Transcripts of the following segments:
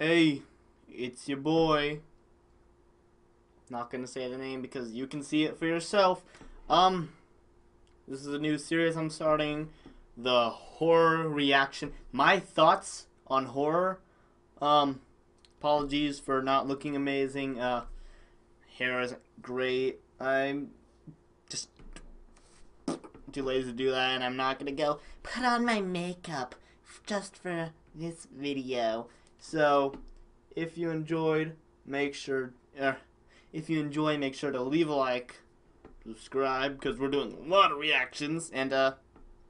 Hey, it's your boy. Not gonna say the name because you can see it for yourself. Um, this is a new series I'm starting. The horror reaction. My thoughts on horror. Um, Apologies for not looking amazing. Hair isn't great. I'm just too lazy to do that, and I'm not gonna go put on my makeup just for this video. So, if you enjoyed, make sure. If you enjoy, make sure to leave a like, subscribe, because we're doing a lot of reactions. And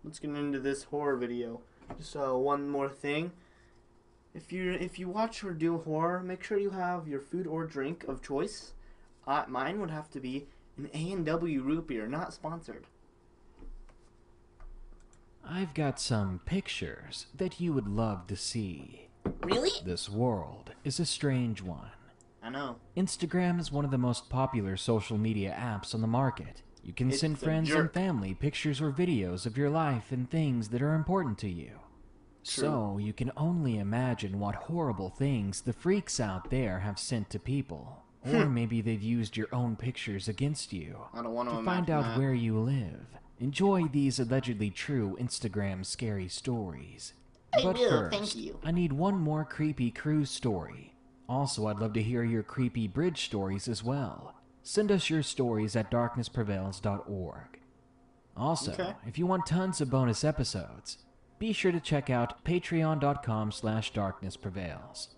let's get into this horror video. Just one more thing. If you watch or do horror, make sure you have your food or drink of choice. Mine would have to be an A&W root beer, not sponsored. I've got some pictures that you would love to see. Really? This world is a strange one. I know. Instagram is one of the most popular social media apps on the market. You can It's send a friends and jerk. family pictures or videos of your life and things that are important to you. So you can only imagine what horrible things the freaks out there have sent to people. Or maybe they've used your own pictures against you I don't want to find imagine out that. where you live. Enjoy these allegedly true Instagram scary stories. But first, thank you. I need one more creepy cruise story. Also, I'd love to hear your creepy bridge stories as well. Send us your stories at darknessprevails.org. Also, Okay. if you want tons of bonus episodes, be sure to check out patreon.com/darknessprevails.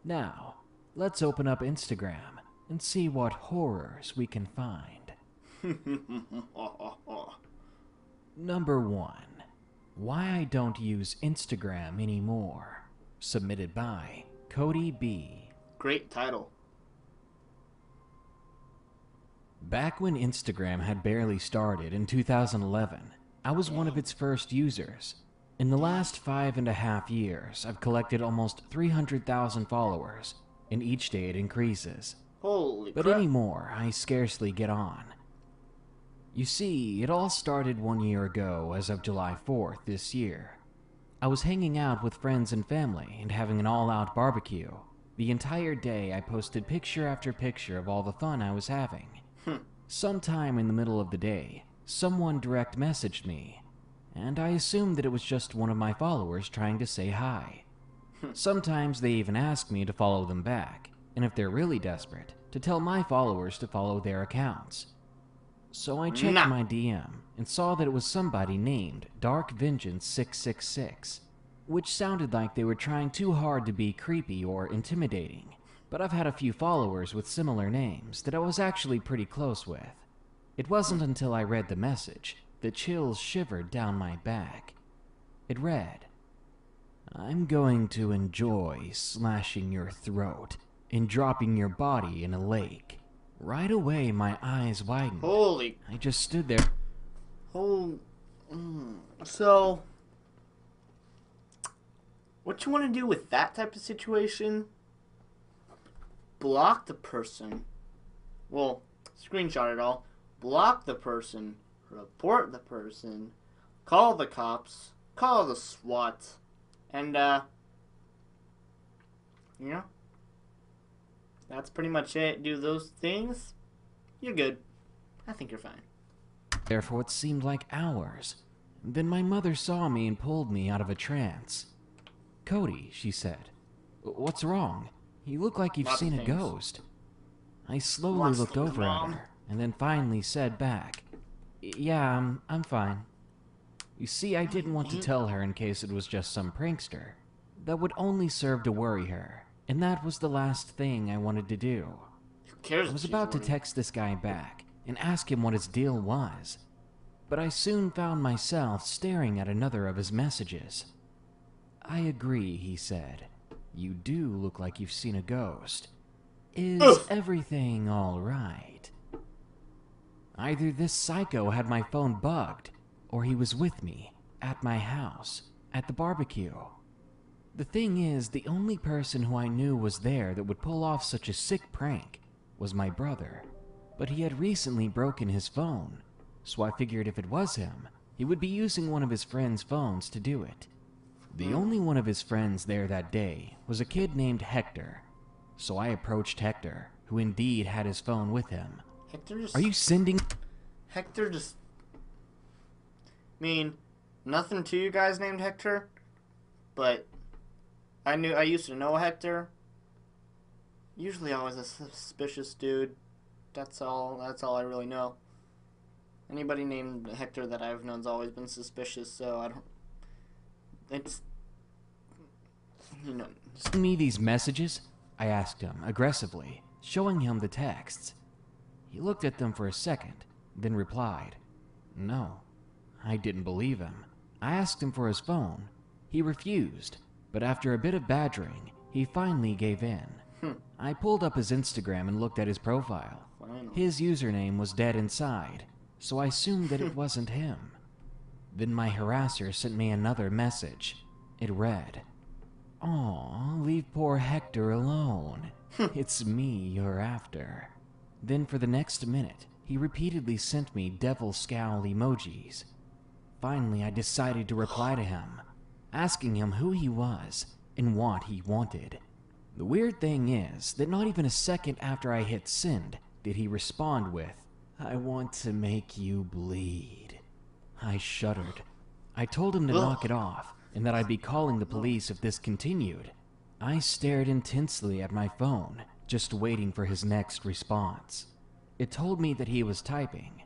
Now, let's open up Instagram and see what horrors we can find. Number 1. Why I don't use Instagram anymore. Submitted by Cody B. Great title. Back when Instagram had barely started in 2011, I was one of its first users. In the last 5.5 years, I've collected almost 300,000 followers, and each day it increases. Holy But crap. anymore, I scarcely get on. You see, it all started 1 year ago as of July 4th this year. I was hanging out with friends and family and having an all-out barbecue. The entire day I posted picture after picture of all the fun I was having. Sometime in the middle of the day, someone direct messaged me, and I assumed that it was just one of my followers trying to say hi. Sometimes they even ask me to follow them back, and if they're really desperate, to tell my followers to follow their accounts. So I checked Nah. my DM and saw that it was somebody named Dark Vengeance 666, which sounded like they were trying too hard to be creepy or intimidating. But I've had a few followers with similar names that I was actually pretty close with. It wasn't until I read the message that chills shivered down my back. It read, "I'm going to enjoy slashing your throat and dropping your body in a lake." Right away, my eyes widened. Holy. I just stood there. So, what you want to do with that type of situation? Block the person. Well, screenshot it all. Block the person. Report the person. Call the cops. Call the SWAT. And, you know, that's pretty much it. Do those things, you're good. I think you're fine. There for what seemed like hours. Then my mother saw me and pulled me out of a trance. "Cody," she said, "what's wrong? You look like you've Lots of seen a things. ghost." I slowly Lots of looked things, over at Mom. her and then finally said back, "Yeah, I'm fine." You see, I didn't want to tell her in case it was just some prankster. That would only serve to worry her, and that was the last thing I wanted to do. Who cares? I if was she's about to worried? text this guy back and ask him what his deal was, but I soon found myself staring at another of his messages. "I agree," he said. "You do look like you've seen a ghost. Is Ugh. everything all right?" Either this psycho had my phone bugged, or he was with me, at my house, at the barbecue. The thing is, the only person who I knew was there that would pull off such a sick prank was my brother. But he had recently broken his phone, so I figured if it was him, he would be using one of his friend's phones to do it. The only one of his friends there that day was a kid named Hector. So I approached Hector, who indeed had his phone with him. Hector just... Are you sending... Hector just... I mean, nothing to you guys named Hector, but I used to know Hector. Usually always a suspicious dude. That's all I really know. Anybody named Hector that I've known's always been suspicious, so I don't... It's... You know... Send me these messages? I asked him, aggressively, showing him the texts. He looked at them for a second, then replied, no. I didn't believe him. I asked him for his phone. He refused, but after a bit of badgering, he finally gave in. I pulled up his Instagram and looked at his profile. His username was dead inside, so I assumed that it wasn't him. Then my harasser sent me another message. It read, "Aw, leave poor Hector alone. It's me you're after." Then for the next minute, he repeatedly sent me devil scowl emojis. Finally, I decided to reply to him, asking him who he was and what he wanted. The weird thing is that not even a second after I hit send did he respond with, "I want to make you bleed." I shuddered. I told him to knock it off and that I'd be calling the police if this continued. I stared intensely at my phone, just waiting for his next response. It told me that he was typing.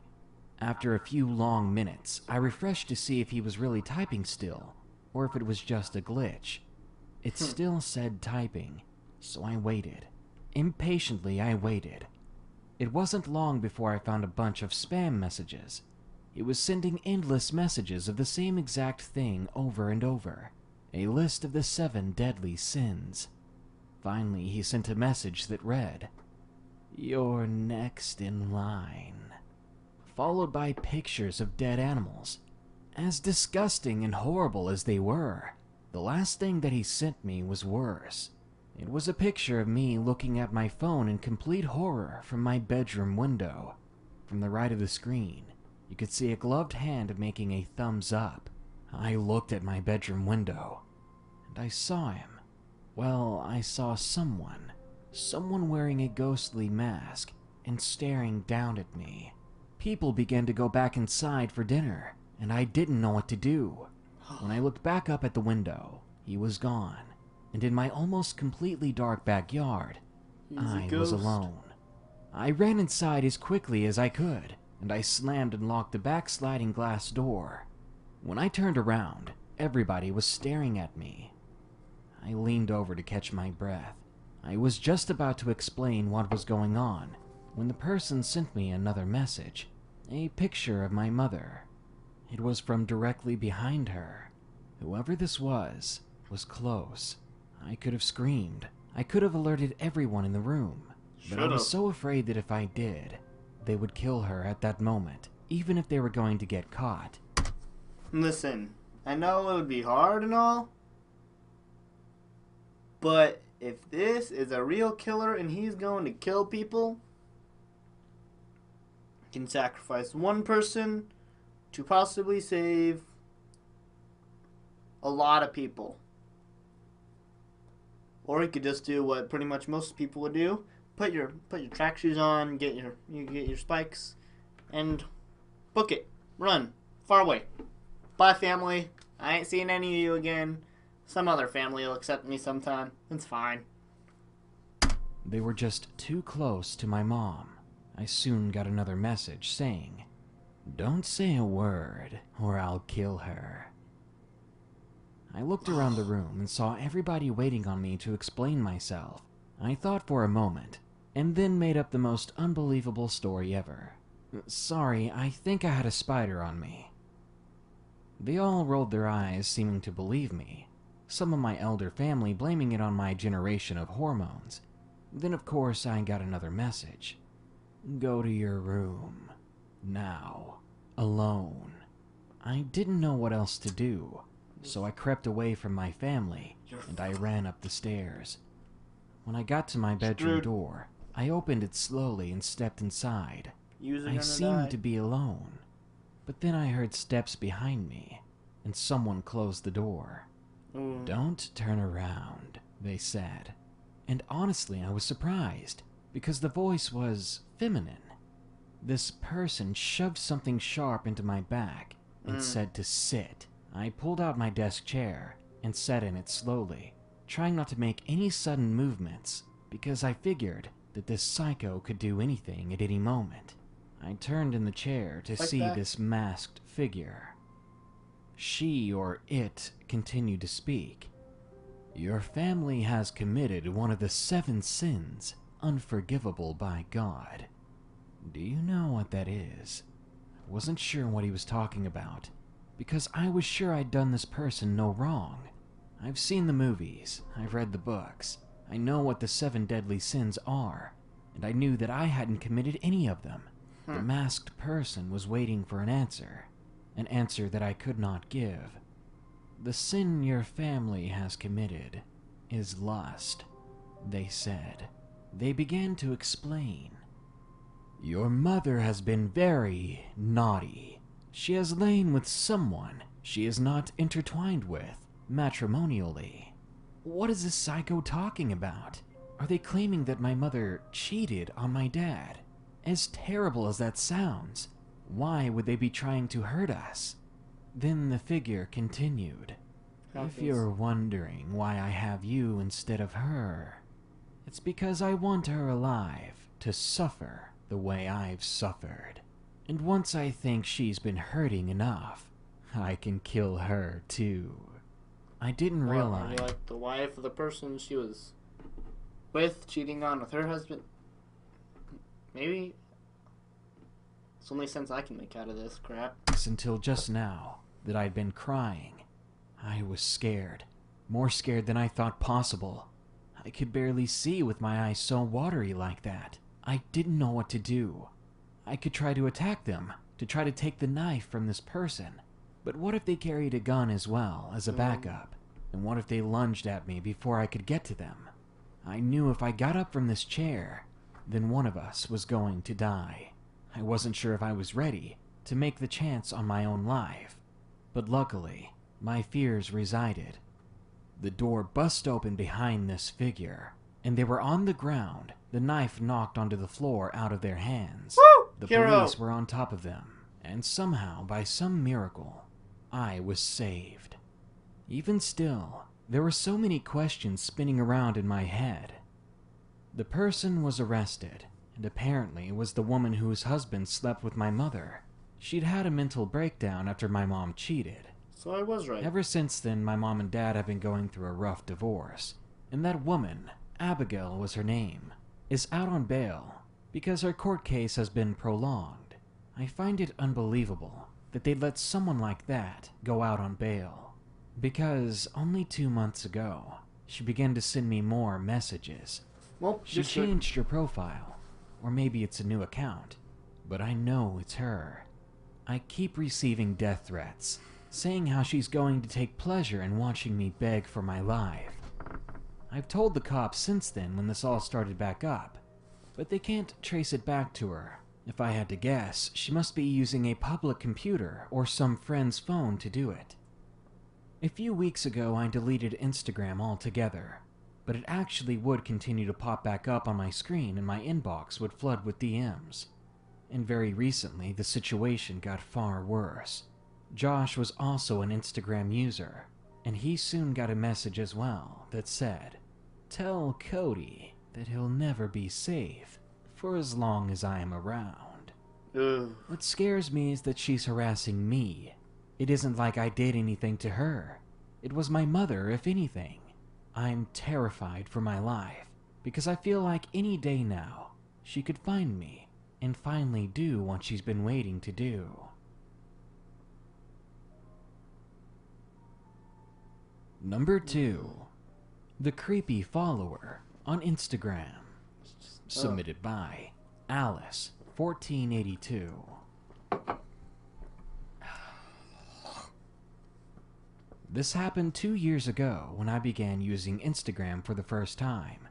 After a few long minutes, I refreshed to see if he was really typing still, or if it was just a glitch. It still said typing, so I waited. Impatiently, I waited. It wasn't long before I found a bunch of spam messages. He was sending endless messages of the same exact thing over and over. A list of the 7 deadly sins. Finally, he sent a message that read, "You're next in line," followed by pictures of dead animals. As disgusting and horrible as they were, the last thing that he sent me was worse. It was a picture of me looking at my phone in complete horror from my bedroom window. From the right of the screen, you could see a gloved hand making a thumbs up. I looked at my bedroom window, and I saw him. Well, I saw someone. Someone wearing a ghostly mask and staring down at me. People began to go back inside for dinner, and I didn't know what to do. When I looked back up at the window, he was gone, and in my almost completely dark backyard, I was alone. I ran inside as quickly as I could, and I slammed and locked the back sliding glass door. When I turned around, everybody was staring at me. I leaned over to catch my breath. I was just about to explain what was going on when the person sent me another message, a picture of my mother. It was from directly behind her. Whoever this was close. I could have screamed. I could have alerted everyone in the room, but I was so afraid that if I did, they would kill her at that moment, even if they were going to get caught. Listen, I know it would be hard and all, but if this is a real killer and he's going to kill people, he can sacrifice one person to possibly save a lot of people. Or he could just do what pretty much most people would do: put your track shoes on, get your spikes, and book it. Run far away. Bye, family. I ain't seeing any of you again. Some other family will accept me sometime. It's fine. They were just too close to my mom. I soon got another message saying, "Don't say a word, or I'll kill her." I looked around the room and saw everybody waiting on me to explain myself. I thought for a moment, and then made up the most unbelievable story ever. "Sorry, I think I had a spider on me." They all rolled their eyes, seeming to believe me. Some of my elder family blaming it on my generation of hormones. Then of course I got another message. "Go to your room. Now. Alone." I didn't know what else to do, so I crept away from my family and I ran up the stairs. When I got to my bedroom door, I opened it slowly and stepped inside. I seemed to be alone, but then I heard steps behind me and someone closed the door. Ooh. "Don't turn around," they said. And honestly, I was surprised, because the voice was feminine. This person shoved something sharp into my back and said to sit. I pulled out my desk chair and sat in it slowly, trying not to make any sudden movements, because I figured that this psycho could do anything at any moment. I turned in the chair to see this masked figure. She, or it, continued to speak. "Your family has committed one of the 7 sins unforgivable by God. Do you know what that is?" I wasn't sure what he was talking about, because I was sure I'd done this person no wrong. I've seen the movies, I've read the books, I know what the 7 deadly sins are, and I knew that I hadn't committed any of them. The masked person was waiting for an answer that I could not give. "The sin your family has committed is lust," they said. They began to explain. "Your mother has been very naughty. She has lain with someone she is not intertwined with matrimonially." What is this psycho talking about? Are they claiming that my mother cheated on my dad? As terrible as that sounds, why would they be trying to hurt us? Then the figure continued. "If you're wondering why I have you instead of her, it's because I want her alive to suffer the way I've suffered. And once I think she's been hurting enough, I can kill her too." I didn't realize... Like the wife of the person she was with cheating on with her husband? Maybe? It's the only sense I can make out of this crap. Until just now that I'd been crying. I was scared. More scared than I thought possible. I could barely see with my eyes so watery like that. I didn't know what to do. I could try to attack them, to try to take the knife from this person. But what if they carried a gun as well as a backup? And what if they lunged at me before I could get to them? I knew if I got up from this chair, then one of us was going to die. I wasn't sure if I was ready to make the chance on my own life. But luckily, my fears resided. The door bust open behind this figure, and they were on the ground, the knife knocked onto the floor out of their hands. Woo! The Hero! police were on top of them, and somehow, by some miracle, I was saved. Even still, there were so many questions spinning around in my head. The person was arrested, and apparently was the woman whose husband slept with my mother. She'd had a mental breakdown after my mom cheated. So I was right. Ever since then, my mom and dad have been going through a rough divorce, and that woman, Abigail was her name, is out on bail because her court case has been prolonged. I find it unbelievable that they'd let someone like that go out on bail, because only 2 months ago, she began to send me more messages. Well, She changed her profile, or maybe it's a new account, but I know it's her. I keep receiving death threats, saying how she's going to take pleasure in watching me beg for my life. I've told the cops since then when this all started back up, but they can't trace it back to her. If I had to guess, she must be using a public computer or some friend's phone to do it. A few weeks ago, I deleted Instagram altogether, but it actually would continue to pop back up on my screen and my inbox would flood with DMs. And very recently, the situation got far worse. Josh was also an Instagram user, and he soon got a message as well that said, "Tell Cody that he'll never be safe for as long as I am around." Ugh. What scares me is that she's harassing me. It isn't like I did anything to her. It was my mother, if anything. I'm terrified for my life, because I feel like any day now, she could find me and finally do what she's been waiting to do. Number 2. The Creepy Follower on Instagram. Submitted by Alice1482. This happened 2 years ago when I began using Instagram for the first time.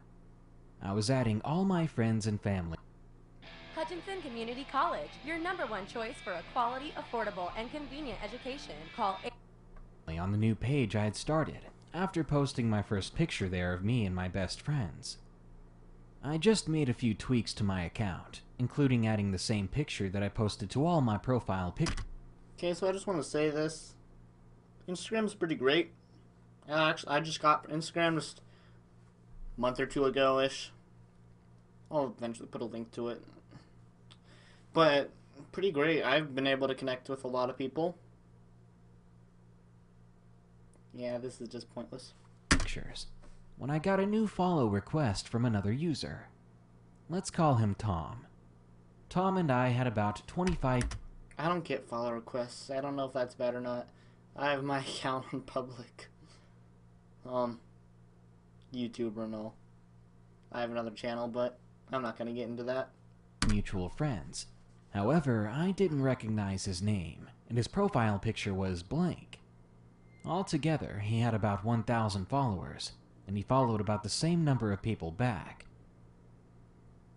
I was adding all my friends and family Hutchinson Community College, your #1 choice for a quality, affordable, and convenient education. Call on the new page I had started, after posting my first picture there of me and my best friends. I just made a few tweaks to my account, including adding the same picture that I posted to all my profile pictures. Okay, so I just want to say this. Instagram's pretty great. Actually, I just got Instagram just a month or two ago-ish. I'll eventually put a link to it. But, pretty great. I've been able to connect with a lot of people. Yeah, this is just pointless. When I got a new follow request from another user. Let's call him Tom. Tom and I had about 25... I don't get follow requests. I don't know if that's bad or not. I have my account on public. YouTuber and all. I have another channel, but I'm not gonna get into that. Mutual friends. However, I didn't recognize his name, and his profile picture was blank. Altogether, he had about 1,000 followers, and he followed about the same number of people back.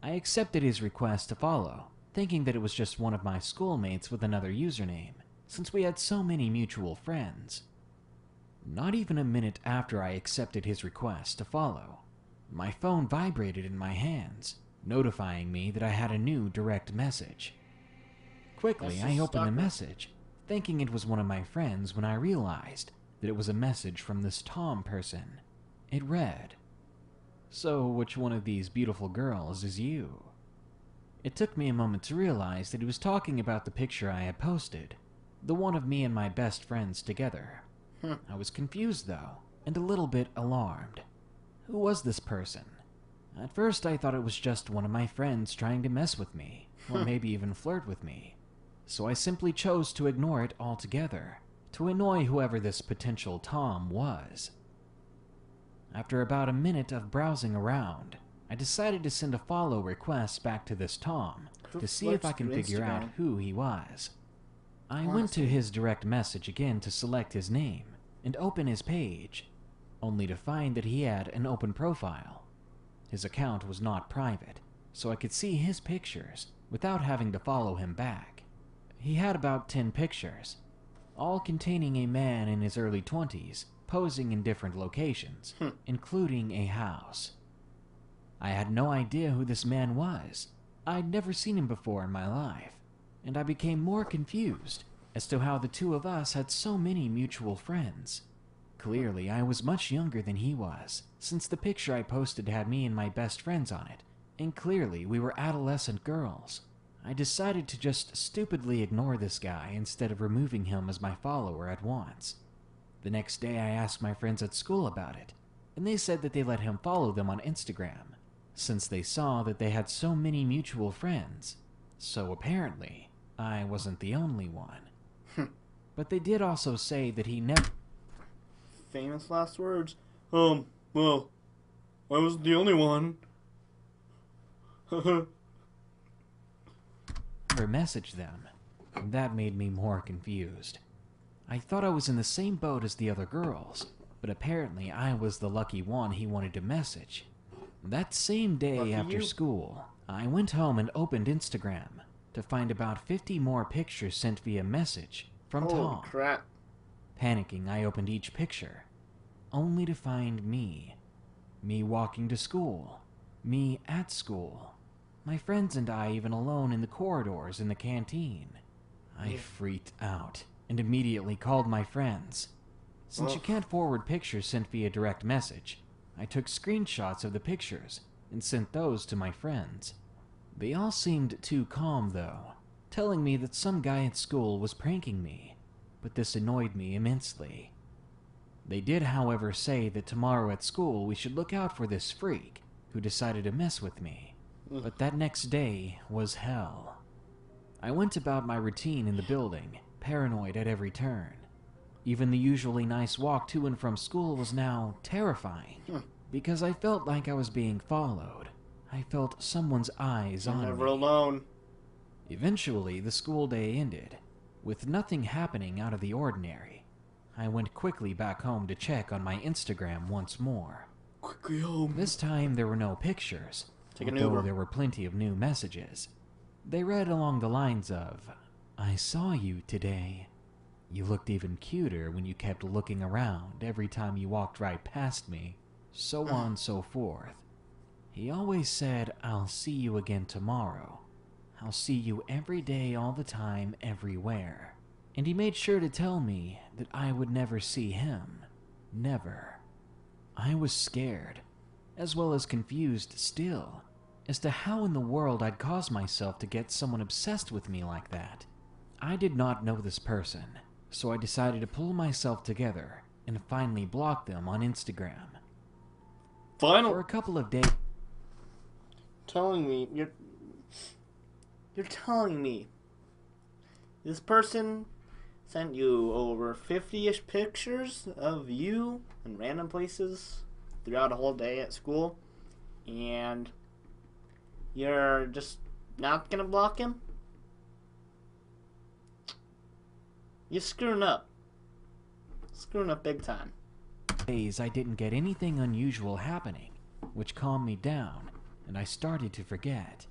I accepted his request to follow, thinking that it was just one of my schoolmates with another username, since we had so many mutual friends. Not even a minute after I accepted his request to follow, my phone vibrated in my hands, notifying me that I had a new direct message. Quickly, I opened the message, thinking it was one of my friends when I realized that it was a message from this Tom person. It read, "So, which one of these beautiful girls is you?" It took me a moment to realize that he was talking about the picture I had posted, the one of me and my best friends together. I was confused, though, and a little bit alarmed. Who was this person? At first, I thought it was just one of my friends trying to mess with me, or maybe even flirt with me. So I simply chose to ignore it altogether, to annoy whoever this potential Tom was. After about a minute of browsing around, I decided to send a follow request back to this Tom to see if I can figure out who he was. I went to his direct message again to select his name and open his page, only to find that he had an open profile. His account was not private, so I could see his pictures without having to follow him back. He had about 10 pictures, all containing a man in his early 20s, posing in different locations, including a house. I had no idea who this man was. I'd never seen him before in my life, and I became more confused as to how the two of us had so many mutual friends. Clearly, I was much younger than he was, since the picture I posted had me and my best friends on it, and clearly we were adolescent girls. I decided to just stupidly ignore this guy instead of removing him as my follower at once. The next day I asked my friends at school about it, and they said that they let him follow them on Instagram, since they saw that they had so many mutual friends. So apparently, I wasn't the only one. But they did also say that he never... Famous last words. Well, I wasn't the only one. messaged them, and that made me more confused. I thought I was in the same boat as the other girls, but apparently I was the lucky one he wanted to message. That same day after school, I went home and opened Instagram to find about 50 more pictures sent via message from Tom. Holy crap. Panicking, I opened each picture, only to find me. Me walking to school. Me at school. My friends and I even alone in the corridors in the canteen. I freaked out and immediately called my friends. Since you can't forward pictures sent via direct message, I took screenshots of the pictures and sent those to my friends. They all seemed too calm though, telling me that some guy at school was pranking me, but this annoyed me immensely. They did, however, say that tomorrow at school we should look out for this freak who decided to mess with me. But that next day was hell. I went about my routine in the building, paranoid at every turn. Even the usually nice walk to and from school was now terrifying, because I felt like I was being followed. I felt someone's eyes on me. Never alone. Eventually, the school day ended, with nothing happening out of the ordinary. I went quickly back home to check on my Instagram once more. Quickly home. This time there were no pictures, although there were plenty of new messages. They read along the lines of, "I saw you today. You looked even cuter when you kept looking around every time you walked right past me. So on, so forth. He always said, I'll see you again tomorrow. I'll see you every day, all the time, everywhere. And he made sure to tell me that I would never see him. Never. I was scared, as well as confused still, as to how in the world I'd cause myself to get someone obsessed with me like that. I did not know this person, so I decided to pull myself together and finally block them on Instagram. For a couple of days. Telling me you're telling me this person sent you over 50-ish pictures of you in random places throughout a whole day at school, and you're just not gonna block him? You're screwing up. Screwing up big time. Days I didn't get anything unusual happening, which calmed me down, and I started to forget.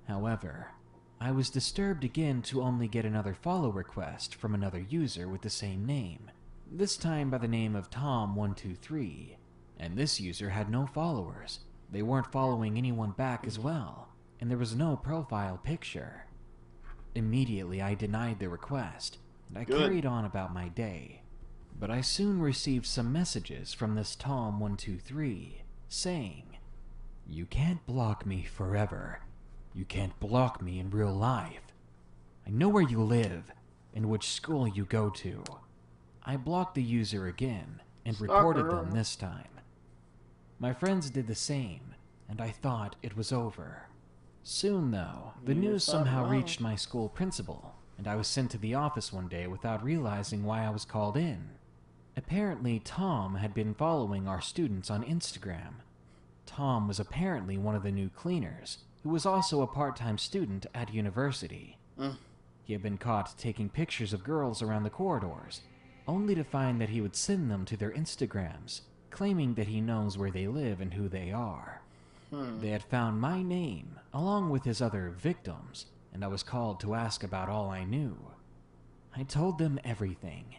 However, I was disturbed again to only get another follow request from another user with the same name, this time by the name of Tom123, and this user had no followers. They weren't following anyone back as well, and there was no profile picture. Immediately I denied the request, and I carried on about my day. But I soon received some messages from this Tom123 saying, "You can't block me forever. You can't block me in real life. I know where you live and which school you go to." I blocked the user again and reported them this time. My friends did the same, and I thought it was over. Soon, though, the news somehow reached my school principal, and I was sent to the office one day without realizing why I was called in. Apparently, Tom had been following our students on Instagram. Tom was apparently one of the new cleaners, who was also a part-time student at university. He had been caught taking pictures of girls around the corridors, only to find that he would send them to their Instagrams, claiming that he knows where they live and who they are. They had found my name, along with his other victims, and I was called to ask about all I knew. I told them everything,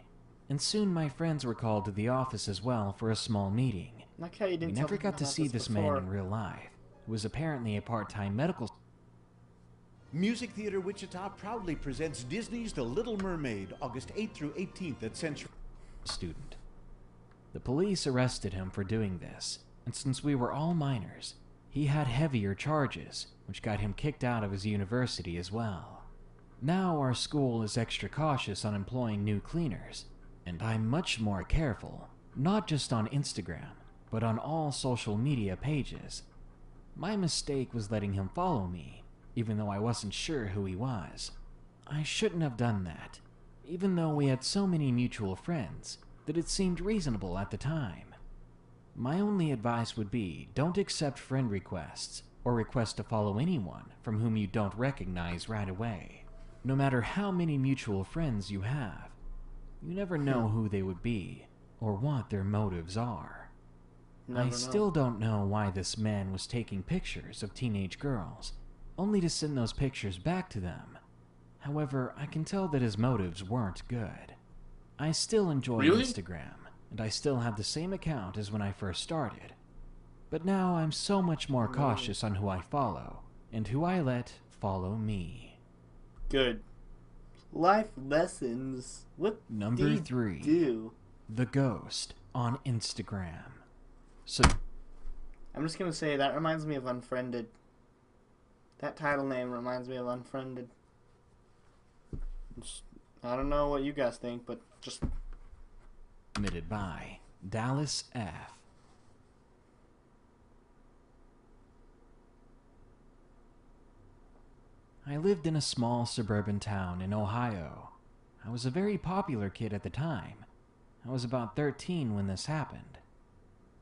and soon my friends were called to the office as well for a small meeting. Like how you didn't We never got to see this man in real life, who was apparently a part-time medical Music Theater Wichita proudly presents Disney's The Little Mermaid, August 8th through 18th at Century student. The police arrested him for doing this, and since we were all minors, he had heavier charges, which got him kicked out of his university as well. Now our school is extra cautious on employing new cleaners, and I'm much more careful, not just on Instagram, but on all social media pages. My mistake was letting him follow me, even though I wasn't sure who he was. I shouldn't have done that, even though we had so many mutual friends that it seemed reasonable at the time. My only advice would be, don't accept friend requests or request to follow anyone from whom you don't recognize right away. No matter how many mutual friends you have, you never know who they would be or what their motives are. I still don't know why this man was taking pictures of teenage girls, only to send those pictures back to them. However, I can tell that his motives weren't good. I still enjoy Instagram, and I still have the same account as when I first started. But now I'm so much more cautious on who I follow, and who I let follow me. Good. Life lessons. What Number do 3. do? The Ghost on Instagram. So I'm just gonna say that reminds me of Unfriended. That title name reminds me of Unfriended. I don't know what you guys think, but just... Submitted by Dallas F. I lived in a small suburban town in Ohio. I was a very popular kid at the time. I was about 13 when this happened.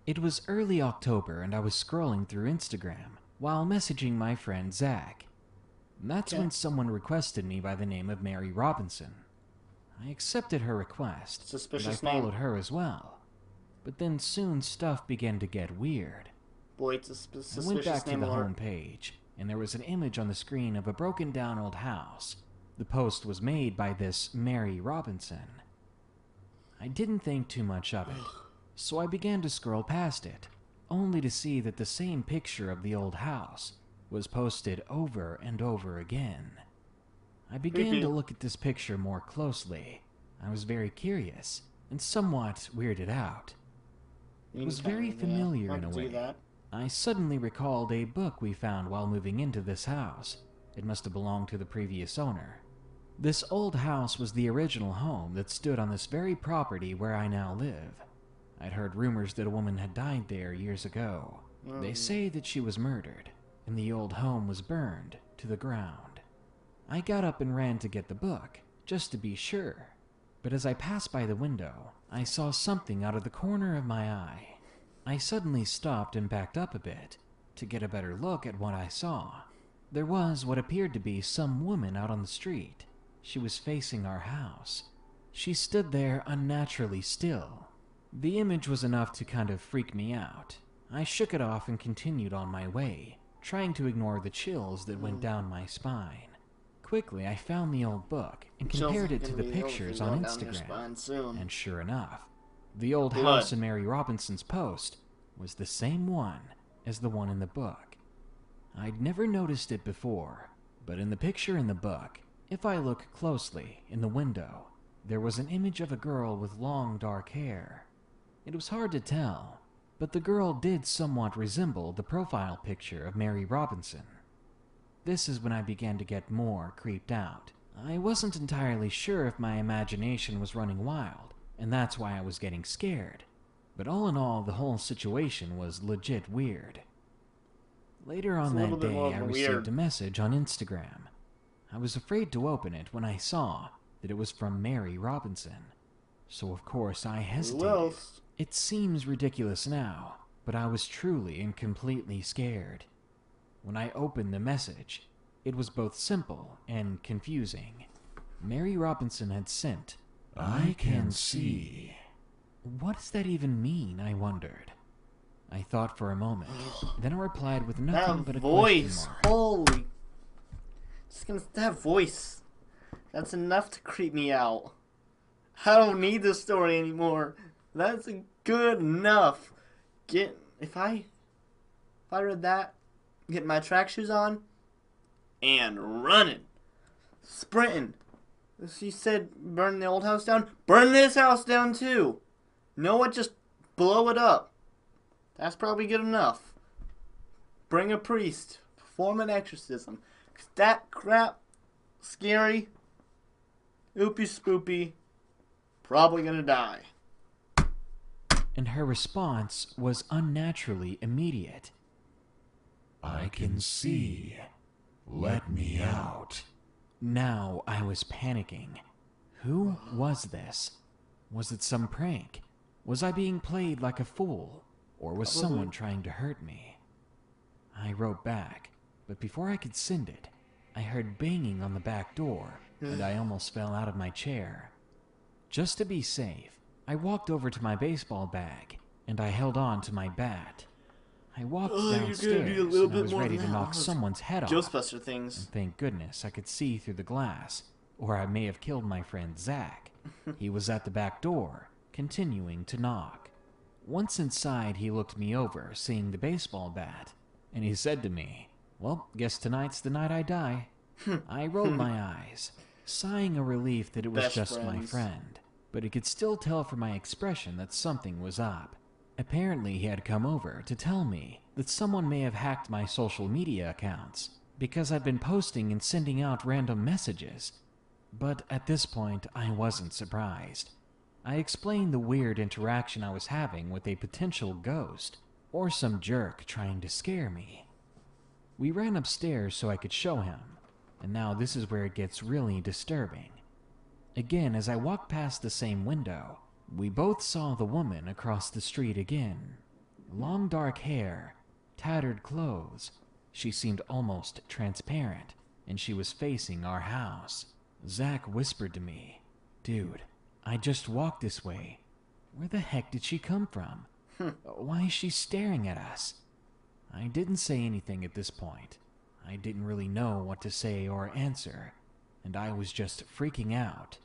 It was early October and I was scrolling through Instagram while messaging my friend Zach. That's when someone requested me by the name of Mary Robinson. I accepted her request, Suspicious and I followed her as well. But then soon stuff began to get weird. Boy, it's a I suspicious went back to name the alert. home page, and there was an image on the screen of a broken down old house. The post was made by this Mary Robinson. I didn't think too much of it, so I began to scroll past it, only to see that the same picture of the old house was posted over and over again. I began Creepy. to look at this picture more closely. I was very curious and somewhat weirded out. It was very familiar in a way. That. I suddenly recalled a book we found while moving into this house. It must have belonged to the previous owner. This old house was the original home that stood on this very property where I now live. I'd heard rumors that a woman had died there years ago. They say that she was murdered, and the old home was burned to the ground. I got up and ran to get the book, just to be sure. But as I passed by the window, I saw something out of the corner of my eye. I suddenly stopped and backed up a bit to get a better look at what I saw. There was what appeared to be some woman out on the street. She was facing our house. She stood there unnaturally still. The image was enough to kind of freak me out. I shook it off and continued on my way, trying to ignore the chills that went down my spine. Quickly, I found the old book and compared it to the pictures on Instagram, and sure enough, the old house in Mary Robinson's post was the same one as the one in the book. I'd never noticed it before, but in the picture in the book, if I look closely in the window, there was an image of a girl with long dark hair. It was hard to tell, but the girl did somewhat resemble the profile picture of Mary Robinson. This is when I began to get more creeped out. I wasn't entirely sure if my imagination was running wild, and that's why I was getting scared. But all in all, the whole situation was legit weird. Later on that day, I received a message on Instagram. I was afraid to open it when I saw that it was from Mary Robinson. So of course I hesitated. It seems ridiculous now, but I was truly and completely scared. When I opened the message, it was both simple and confusing. Mary Robinson had sent, "I can see." What does that even mean, I wondered. I thought for a moment, then I replied with nothing but a voice, question mark. holy. That voice, that's enough to creep me out. I don't need this story anymore. That's good enough. If I read that, get my track shoes on, and running, sprinting. She said burn the old house down. Burn this house down too. Know what? Just blow it up. That's probably good enough. Bring a priest. Perform an exorcism. 'Cause that crap, scary, oopy spoopy, probably gonna die. And her response was unnaturally immediate. I can see. Let me out. Now I was panicking. Who was this? Was it some prank? Was I being played like a fool? Or was someone trying to hurt me? I wrote back, but before I could send it, I heard banging on the back door, and I almost fell out of my chair. Just to be safe, I walked over to my baseball bag, and I held on to my bat. I walked downstairs, and I was ready to knock someone's head off. Ghostbuster things. And thank goodness I could see through the glass, or I may have killed my friend Zach. He was at the back door, continuing to knock. Once inside, he looked me over, seeing the baseball bat, and he said to me, "Well, guess tonight's the night I die." I rolled my eyes, sighing a relief that it was just my friend, but I could still tell from my expression that something was up. Apparently, he had come over to tell me that someone may have hacked my social media accounts because I'd been posting and sending out random messages. But at this point, I wasn't surprised. I explained the weird interaction I was having with a potential ghost, or some jerk trying to scare me. We ran upstairs so I could show him, and now this is where it gets really disturbing. Again, as I walked past the same window, we both saw the woman across the street again. Long dark hair, tattered clothes. She seemed almost transparent, and she was facing our house. Zach whispered to me, "Dude, I just walked this way. Where the heck did she come from? Why is she staring at us?" I didn't say anything at this point. I didn't really know what to say or answer, and I was just freaking out.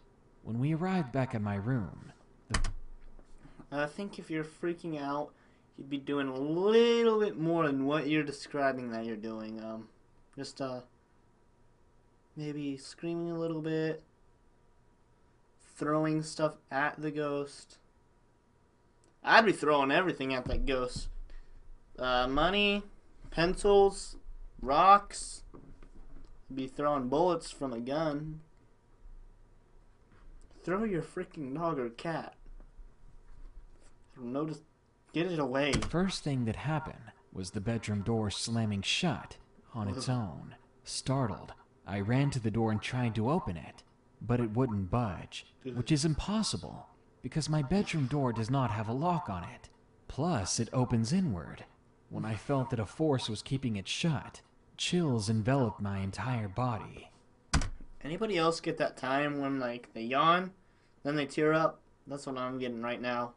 When we arrived back at my room, the I think if you're freaking out, you'd be doing a little bit more than what you're describing that you're doing. Just maybe screaming a little bit, throwing stuff at the ghost. I'd be throwing everything at that ghost. Money, pencils, rocks. I'd be throwing bullets from a gun. Throw your freaking dog or cat. I don't know, just get it away. The first thing that happened was the bedroom door slamming shut on its own. Startled, I ran to the door and tried to open it, but it wouldn't budge, which is impossible because my bedroom door does not have a lock on it. Plus, it opens inward. When I felt that a force was keeping it shut, chills enveloped my entire body. Anybody else get that time when, like, they yawn, then they tear up? That's what I'm getting right now.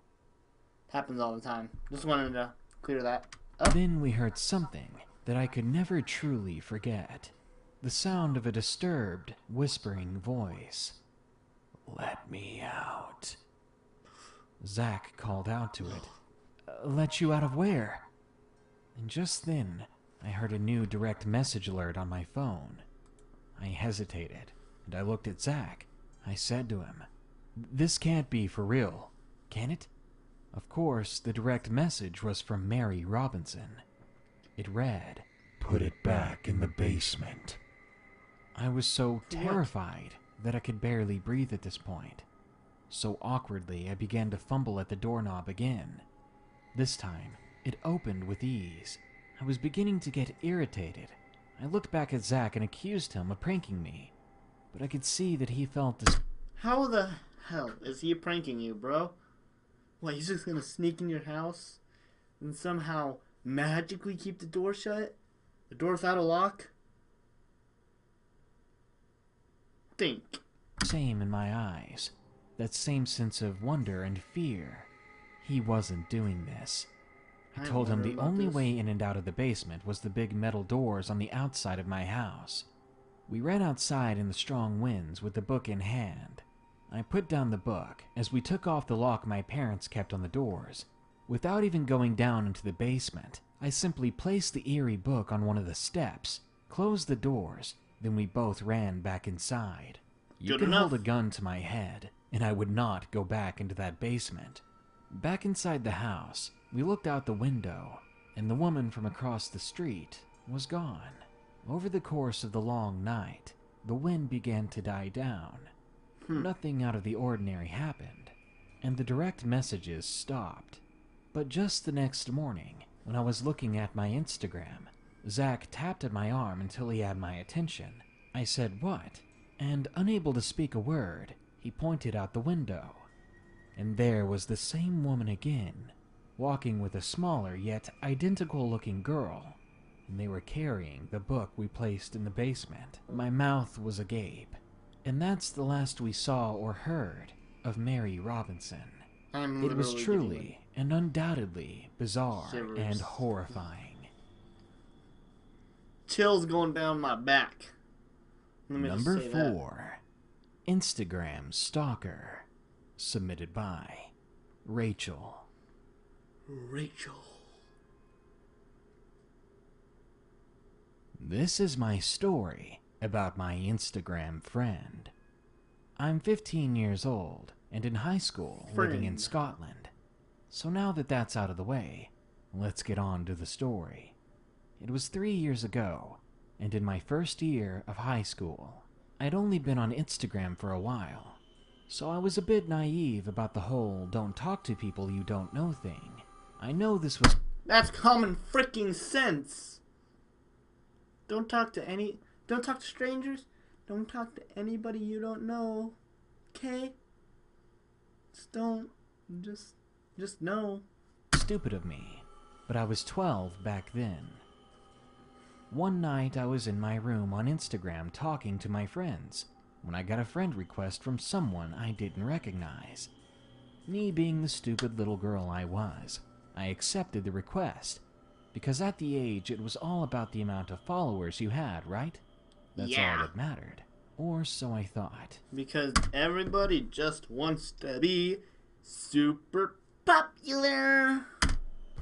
It happens all the time. Just wanted to clear that up. Then we heard something that I could never truly forget. The sound of a disturbed, whispering voice. "Let me out." Zach called out to it. "Let you out of where?" And just then, I heard a new direct message alert on my phone. I hesitated, and I looked at Zach. I said to him, "This can't be for real, can it?" Of course, the direct message was from Mary Robinson. It read, Put it back in the basement. I was so terrified that I could barely breathe at this point. So awkwardly, I began to fumble at the doorknob again. This time, it opened with ease. I was beginning to get irritated. I looked back at Zach and accused him of pranking me, but I could see that he felt this. How the hell is he pranking you, bro? What, he's just gonna sneak in your house and somehow magically keep the door shut? The door without a lock? Think. Same in my eyes. That same sense of wonder and fear. He wasn't doing this. I told him the only way in and out of the basement was the big metal doors on the outside of my house. We ran outside in the strong winds with the book in hand. I put down the book as we took off the lock my parents kept on the doors. Without even going down into the basement, I simply placed the eerie book on one of the steps, closed the doors, then we both ran back inside. You could hold a gun to my head, and I would not go back into that basement. Back inside the house, we looked out the window, and the woman from across the street was gone. Over the course of the long night, the wind began to die down. Nothing out of the ordinary happened, and the direct messages stopped. But just the next morning, when I was looking at my Instagram, Zach tapped at my arm until he had my attention. I said, "What?" And unable to speak a word, he pointed out the window. And there was the same woman again, walking with a smaller yet identical-looking girl, and they were carrying the book we placed in the basement. My mouth was agape, and that's the last we saw or heard of Mary Robinson. It was truly and undoubtedly bizarre and horrifying. Chills going down my back. Number 4, Instagram Stalker, submitted by Rachel. This is my story about my Instagram friend. I'm 15 years old and in high school living in Scotland. So now that that's out of the way, let's get on to the story. It was 3 years ago, and in my first year of high school. I'd only been on Instagram for a while, so I was a bit naive about the whole don't talk to people you don't know thing. I know this was... That's common freaking sense. Don't talk to strangers. Don't talk to anybody you don't know. Okay? Just know. Stupid of me, but I was 12 back then. One night I was in my room on Instagram talking to my friends when I got a friend request from someone I didn't recognize. Me being the stupid little girl I was, I accepted the request, because at the age it was all about the amount of followers you had, right? That's all that mattered. Or so I thought. Because everybody just wants to be super popular.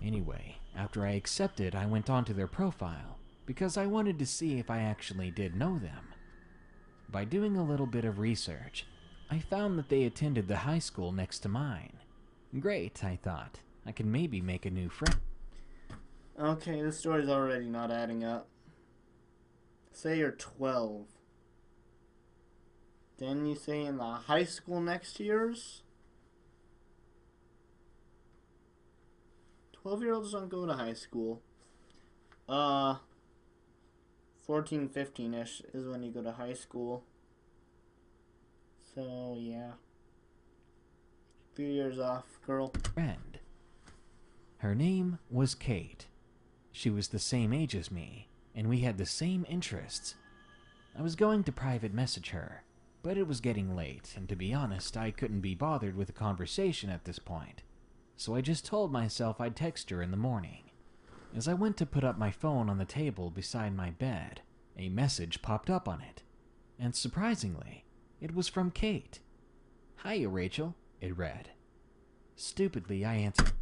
Anyway, after I accepted, I went onto their profile because I wanted to see if I actually did know them. By doing a little bit of research, I found that they attended the high school next to mine. Great, I thought. I can maybe make a new friend. Okay, this story's already not adding up. Say you're 12. Then you say in the high school next to yours? 12-year-olds don't go to high school. 14, 15-ish is when you go to high school. So, yeah. Few years off, girl. Friend. Her name was Kate. She was the same age as me, and we had the same interests. I was going to private message her, but it was getting late, and to be honest, I couldn't be bothered with a conversation at this point. So I just told myself I'd text her in the morning. As I went to put up my phone on the table beside my bed, a message popped up on it. And surprisingly, it was from Kate. "Hiya, Rachel," it read. Stupidly, I answered.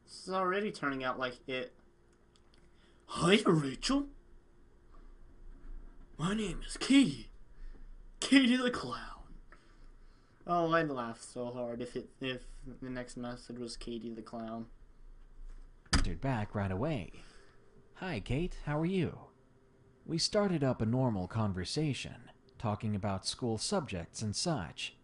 This is already turning out like it. "Hiya, Rachel. My name is Katie. Katie the Clown." Oh, I'd laugh so hard if the next message was Katie the Clown. Answered back right away. "Hi, Kate, how are you?" We started up a normal conversation, talking about school subjects and such.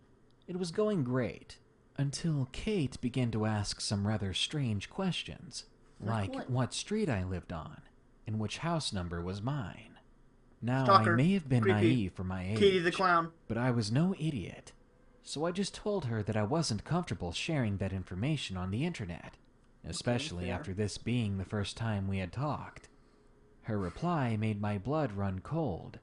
It was going great, until Kate began to ask some rather strange questions, like what street I lived on, and which house number was mine. Now, Stalker. I may have been Creepy. naive for my age, Katie the Clown. but I was no idiot. So I just told her that I wasn't comfortable sharing that information on the internet, especially fair. after this being the first time we had talked. Her reply made my blood run cold.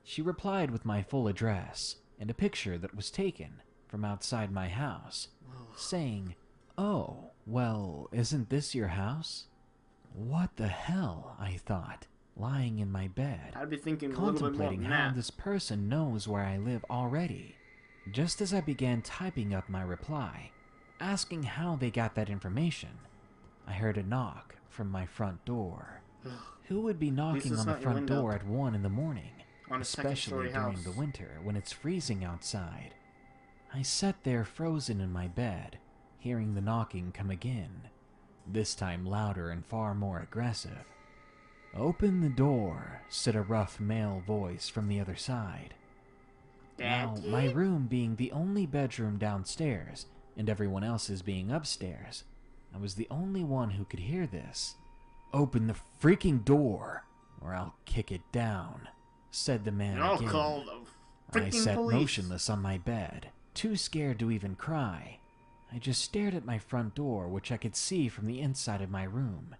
She replied with my full address and a picture that was taken from outside my house, saying, "Oh, well, isn't this your house?" What the hell, I thought, lying in my bed, I'd be thinking a little bit more contemplating than how that. this person knows where I live already. Just as I began typing up my reply, asking how they got that information, I heard a knock from my front door. Who would be knocking it's on the not your front window. door at 1 in the morning, On a especially second-story during house. the winter when it's freezing outside? I sat there frozen in my bed, hearing the knocking come again, this time louder and far more aggressive. "Open the door," said a rough male voice from the other side. Now, my room being the only bedroom downstairs, and everyone else's being upstairs, I was the only one who could hear this. "Open the freaking door, or I'll kick it down," said the man I'll again. call the I freaking sat police. motionless on my bed, too scared to even cry. I just stared at my front door, which I could see from the inside of my room.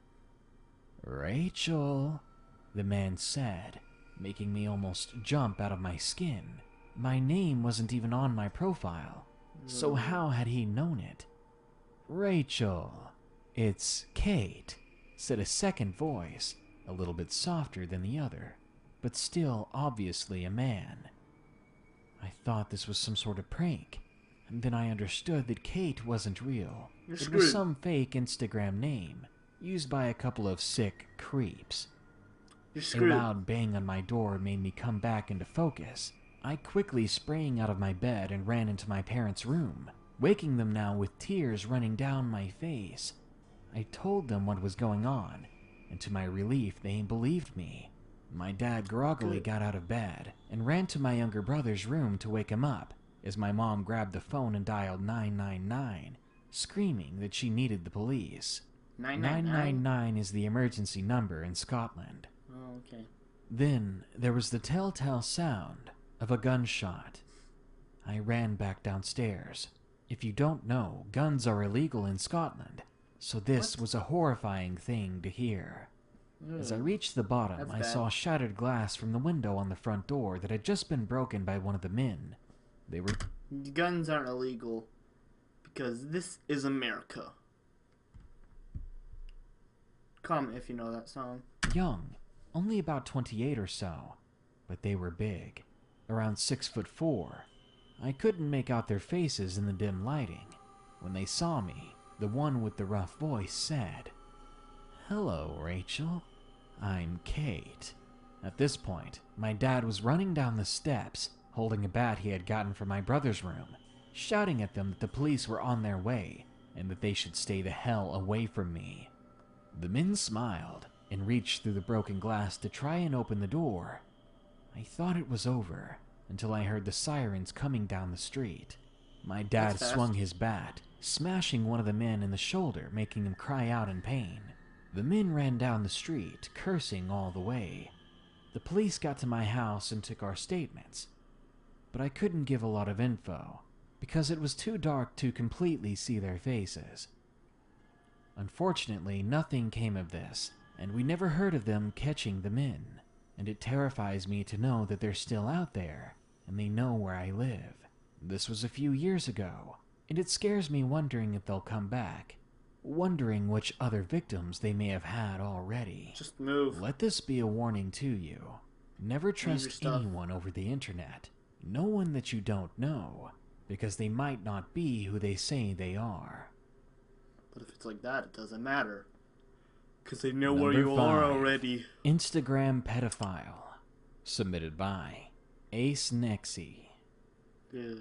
"Rachel," the man said, making me almost jump out of my skin. My name wasn't even on my profile, so how had he known it? "Rachel, it's Kate," said a second voice, a little bit softer than the other, but still obviously a man. I thought this was some sort of prank, and then I understood that Kate wasn't real. You're It screwed. was some fake Instagram name, used by a couple of sick creeps. You're A screwed. loud bang on my door made me come back into focus. I quickly sprang out of my bed and ran into my parents' room, waking them now with tears running down my face. I told them what was going on, and to my relief, they believed me. My dad groggily got out of bed and ran to my younger brother's room to wake him up, as my mom grabbed the phone and dialed 999, screaming that she needed the police. 999? 999 is the emergency number in Scotland. Oh, okay. Then there was the telltale sound of a gunshot. I ran back downstairs. If you don't know, guns are illegal in Scotland, so this was a horrifying thing to hear. As I reached the bottom, That's I bad. saw shattered glass from the window on the front door that had just been broken by one of the men. They were Guns aren't illegal because this is America. Comment if you know that song. young, only about 28 or so, but they were big, around 6'4", I couldn't make out their faces in the dim lighting. When they saw me, the one with the rough voice said, "Hello, Rachel. I'm Kate." At this point, my dad was running down the steps, holding a bat he had gotten from my brother's room, shouting at them that the police were on their way and that they should stay the hell away from me. The men smiled and reached through the broken glass to try and open the door. I thought it was over until I heard the sirens coming down the street. My dad That's fast. swung his bat, smashing one of the men in the shoulder, making him cry out in pain. The men ran down the street, cursing all the way. The police got to my house and took our statements, but I couldn't give a lot of info because it was too dark to completely see their faces. Unfortunately, nothing came of this, and we never heard of them catching the men, and it terrifies me to know that they're still out there, and they know where I live. This was a few years ago, and it scares me wondering if they'll come back, wondering which other victims they may have had already. Just move. Let this be a warning to you. Never your trust stuff. anyone over the internet. No one that you don't know, because they might not be who they say they are. But if it's like that, it doesn't matter. Because they know where Number you are 5. already. Instagram pedophile. Submitted by Ace Nexi. Yeah.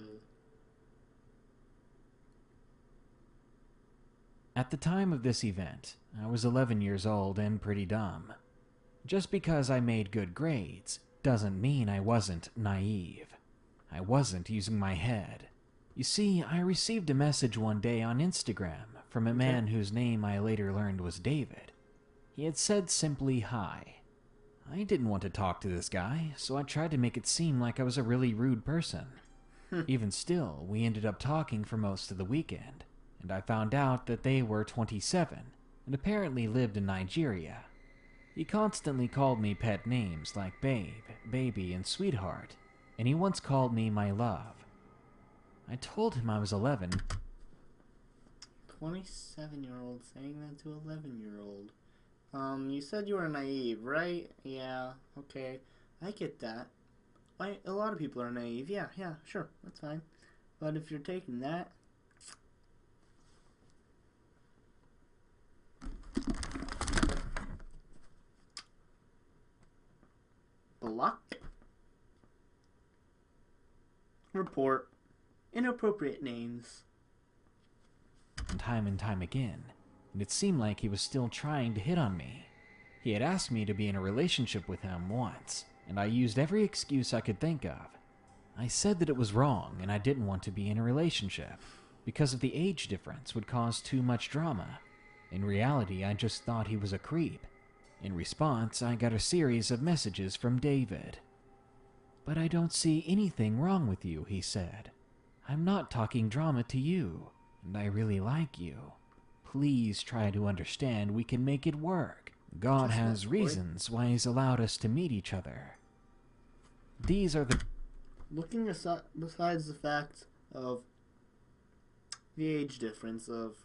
At the time of this event, I was 11 years old and pretty dumb. Just because I made good grades doesn't mean I wasn't naive. I wasn't using my head. You see, I received a message one day on Instagram from a man whose name I later learned was David. He had said simply hi. I didn't want to talk to this guy, so I tried to make it seem like I was a really rude person. Even still, we ended up talking for most of the weekend, and I found out that they were 27 and apparently lived in Nigeria. He constantly called me pet names like babe, baby, and sweetheart, and he once called me my love. I told him I was 11. 27-year-old saying that to 11-year-old. You said you were naive, right? Yeah, okay. I get that. A lot of people are naive. Yeah, sure. That's fine. But if you're taking that... Block. Report. Inappropriate names. Time and time again, and it seemed like he was still trying to hit on me. He had asked me to be in a relationship with him once, and I used every excuse I could think of. I said that it was wrong and I didn't want to be in a relationship, because of the age difference would cause too much drama. In reality, I just thought he was a creep. In response, I got a series of messages from David. "But I don't see anything wrong with you," he said. "I'm not talking drama to you, and I really like you. Please try to understand we can make it work. God Just has that, boy. reasons why he's allowed us to meet each other." These are the... Looking besides the fact of the age difference of,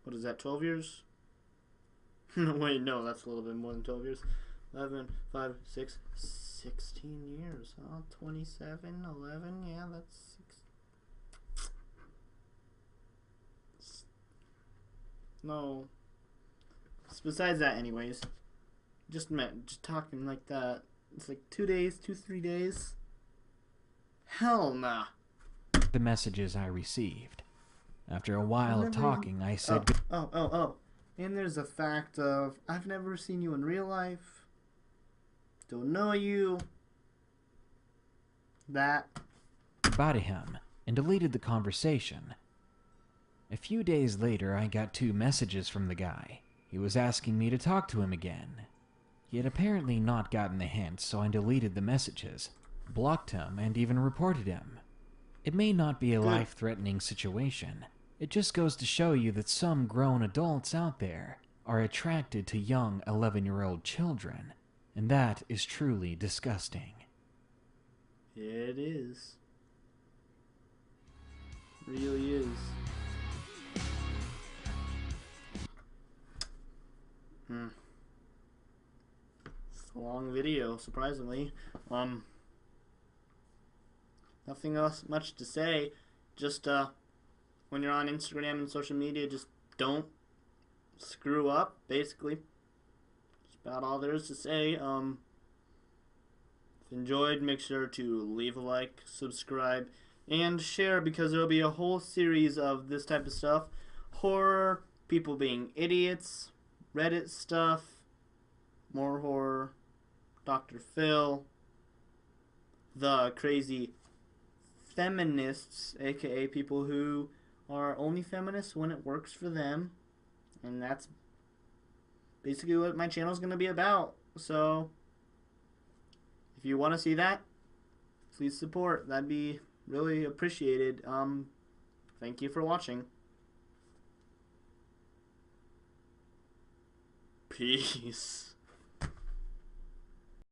what is that, 12 years? No, wait, no, that's a little bit more than 12 years. 11, 5, 6, 16 years, huh? 27, 11, yeah, that's 6. No. Besides that, anyways. Just talking like that. It's like 2 days, 3 days. Hell nah. the messages I received. After a while of Never talking, I said, Oh. And there's the fact of, I've never seen you in real life. Don't know you. That. goodbye to him and deleted the conversation. A few days later, I got 2 messages from the guy. He was asking me to talk to him again. He had apparently not gotten the hint, so I deleted the messages, blocked him, and even reported him. It may not be a life-threatening situation. It just goes to show you that some grown adults out there are attracted to young 11-year-old children, and that is truly disgusting. It is. Really is. It's a long video, surprisingly. nothing else much to say. Just when you're on Instagram and social media, just don't screw up, basically. That's about all there is to say. If you enjoyed, make sure to leave a like, subscribe, and share, because there'll be a whole series of this type of stuff. Horror, people being idiots, Reddit stuff, more horror, Dr. Phil, the crazy feminists, aka people who are only feminists when it works for them. And that's basically what my channel is going to be about. So, if you want to see that, please support. That'd be really appreciated. Thank you for watching. Peace.